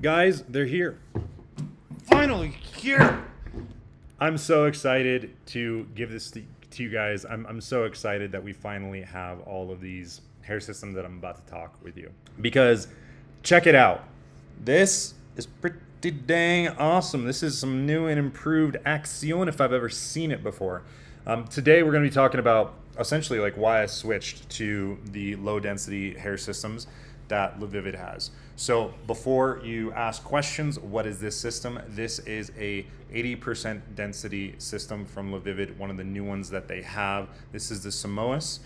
Guys, they're here. Finally here. I'm so excited to give this to you guys. I'm so excited that we finally have all of these hair systems that I'm about to talk with you. Because check it out. This is pretty dang awesome. This is some new and improved Action if I've ever seen it before. Today we're going to be talking about essentially like why I switched to the low density hair systems that Levivid has. So before you ask questions, what is this system? This is a 80% density system from Levivid, one of the new ones that they have. This is the Samoas.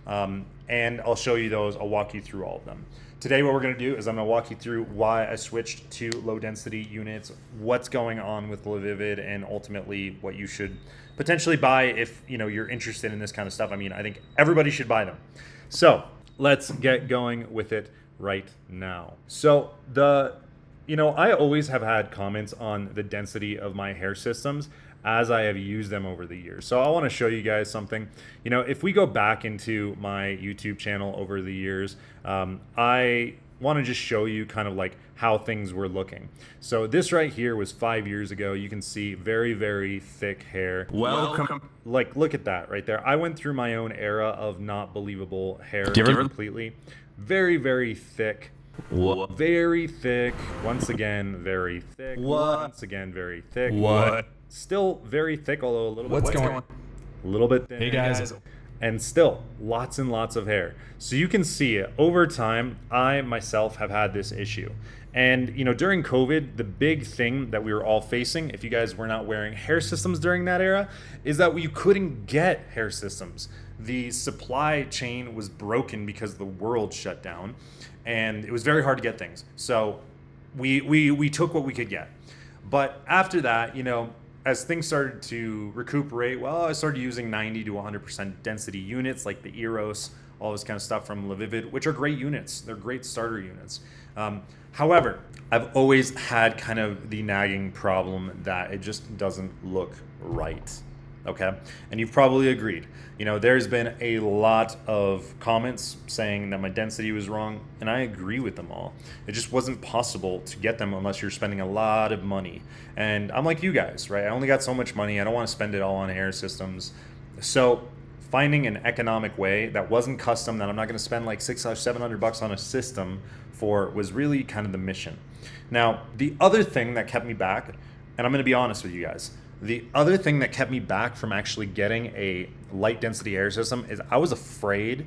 And I'll show you those. I'll walk you through all of them. Today what we're going to do is I'm going to walk you through why I switched to low density units, what's going on with Levivid, and ultimately what you should potentially buy if you're interested in this kind of stuff. I mean, I think everybody should buy them. So let's get going with it right now. So I always have had comments on the density of my hair systems as I have used them over the years. So I want to show you guys something. If we go back into my YouTube channel over the years, I want to just show you kind of like how things were looking. So this right here was 5 years ago. You can see very, very thick hair. Welcome. Like, look at that right there. I went through my own era of not believable hair completely. Very, very thick. What? Very thick. Once again, very thick. What? Once again, very thick. What? Still very thick, although a little What's bit going on? a little bit thin. Hey guys. And still lots and lots of hair. So you can see it over time. I myself have had this issue. And during COVID, the big thing that we were all facing, if you guys were not wearing hair systems during that era, is that you couldn't get hair systems. The supply chain was broken because the world shut down, and it was very hard to get things. So we took what we could get. But after that, as things started to recuperate, well, I started using 90 to 100% density units like the Eros, all this kind of stuff from Levivid, which are great units. They're great starter units. However, I've always had kind of the nagging problem that it just doesn't look right. Okay. And you've probably agreed. There's been a lot of comments saying that my density was wrong, and I agree with them all. It just wasn't possible to get them unless you're spending a lot of money. And I'm like you guys, right? I only got so much money. I don't want to spend it all on hair systems. So finding an economic way that wasn't custom, that I'm not going to spend like $600 or $700 on a system for, was really kind of the mission. Now, the other thing that kept me back, and I'm going to be honest with you guys, the other thing that kept me back from actually getting a light density hair system is I was afraid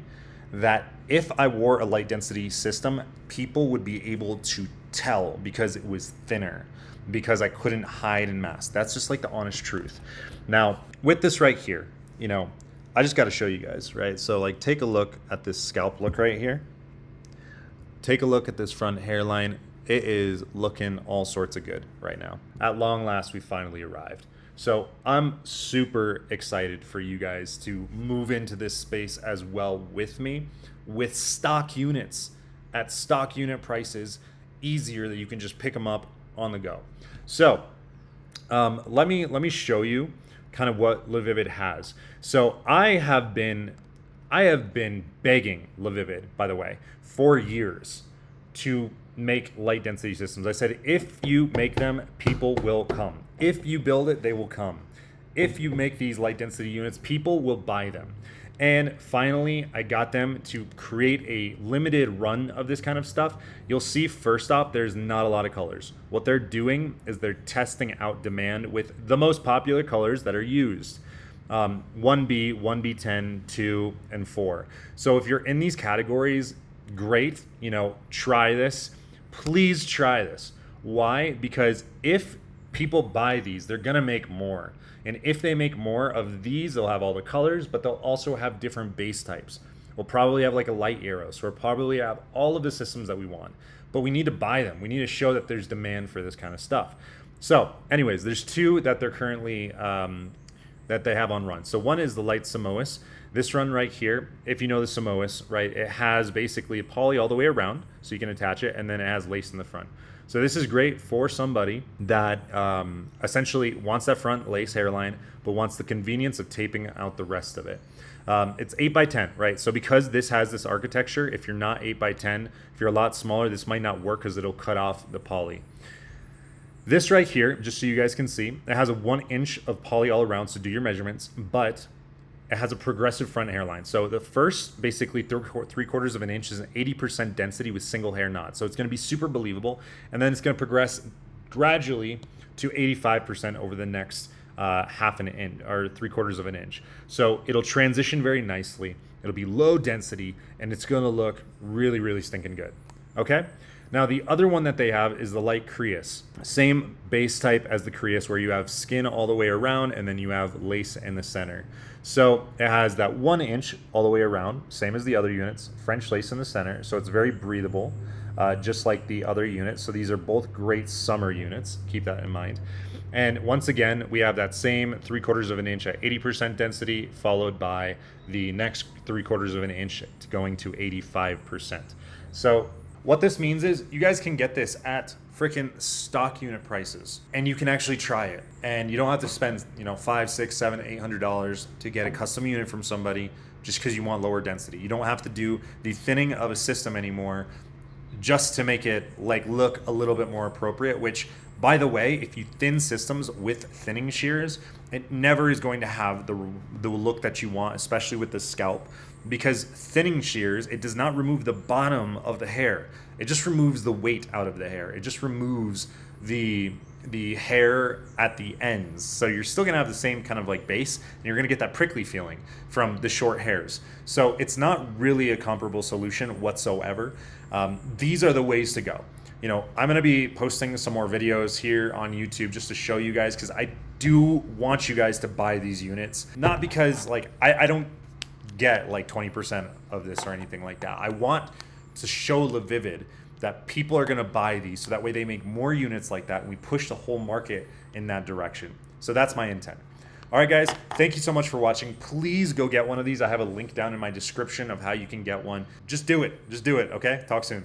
that if I wore a light density system, people would be able to tell because it was thinner, because I couldn't hide and mask. That's just like the honest truth. Now, with this right here, I just got to show you guys, right? So like take a look at this scalp look right here. Take a look at this front hairline. It is looking all sorts of good right now. At long last, we finally arrived. So I'm super excited for you guys to move into this space as well with me, with stock units at stock unit prices, easier that you can just pick them up on the go. So let me show you kind of what Levivid has. So I have been begging Levivid, by the way, for years to make light density systems. I said, if you make them, people will come. If you build it, they will come. If you make these light density units, people will buy them. And finally, I got them to create a limited run of this kind of stuff. You'll see first off, there's not a lot of colors. What they're doing is they're testing out demand with the most popular colors that are used. 1B, 1B10, 2, and 4. So if you're in these categories, great, try this. Please try this. Why? Because if people buy these, they're gonna make more. And if they make more of these, they'll have all the colors, but they'll also have different base types. We'll probably have like a light Eros. We'll probably have all of the systems that we want, but we need to buy them. We need to show that there's demand for this kind of stuff. So anyways, there's two that they're currently, that they have on run. So one is the light Samoas. This run right here, if you know the Samoas, right, it has basically a poly all the way around, so you can attach it, and then it has lace in the front. So this is great for somebody that essentially wants that front lace hairline, but wants the convenience of taping out the rest of it. It's 8 by 10, right? So because this has this architecture, if you're not 8 by 10, if you're a lot smaller, this might not work because it'll cut off the poly. This right here, just so you guys can see, it has a 1 inch of poly all around, so do your measurements, but it has a progressive front hairline. So the first basically 3/4 of an inch is an 80% density with single hair knot. So it's going to be super believable. And then it's going to progress gradually to 85% over the next half an inch or 3/4 of an inch. So it'll transition very nicely. It'll be low density and it's going to look really, really stinking good. Okay. Now the other one that they have is the light crease. Same base type as the crease where you have skin all the way around and then you have lace in the center. So it has that 1 inch all the way around, same as the other units, French lace in the center. So it's very breathable, just like the other units. So these are both great summer units. Keep that in mind. And once again, we have that same 3/4 of an inch at 80% density, followed by the next 3/4 of an inch going to 85%. So what this means is you guys can get this at freaking stock unit prices and you can actually try it. And you don't have to spend, $5, $6, $7, $800 to get a custom unit from somebody just because you want lower density. You don't have to do the thinning of a system anymore just to make it look a little bit more appropriate, which by the way, if you thin systems with thinning shears, it never is going to have the look that you want, especially with the scalp, because thinning shears, it does not remove the bottom of the hair. It just removes the weight out of the hair. It just removes the hair at the ends. So you're still gonna have the same kind of base and you're gonna get that prickly feeling from the short hairs. So it's not really a comparable solution whatsoever. These are the ways to go. I'm going to be posting some more videos here on YouTube just to show you guys, because I do want you guys to buy these units. Not because I don't get 20% of this or anything like that. I want to show LeVivid that people are going to buy these so that way they make more units like that and we push the whole market in that direction. So that's my intent. All right, guys, thank you so much for watching. Please go get one of these. I have a link down in my description of how you can get one. Just do it. Just do it, okay? Talk soon.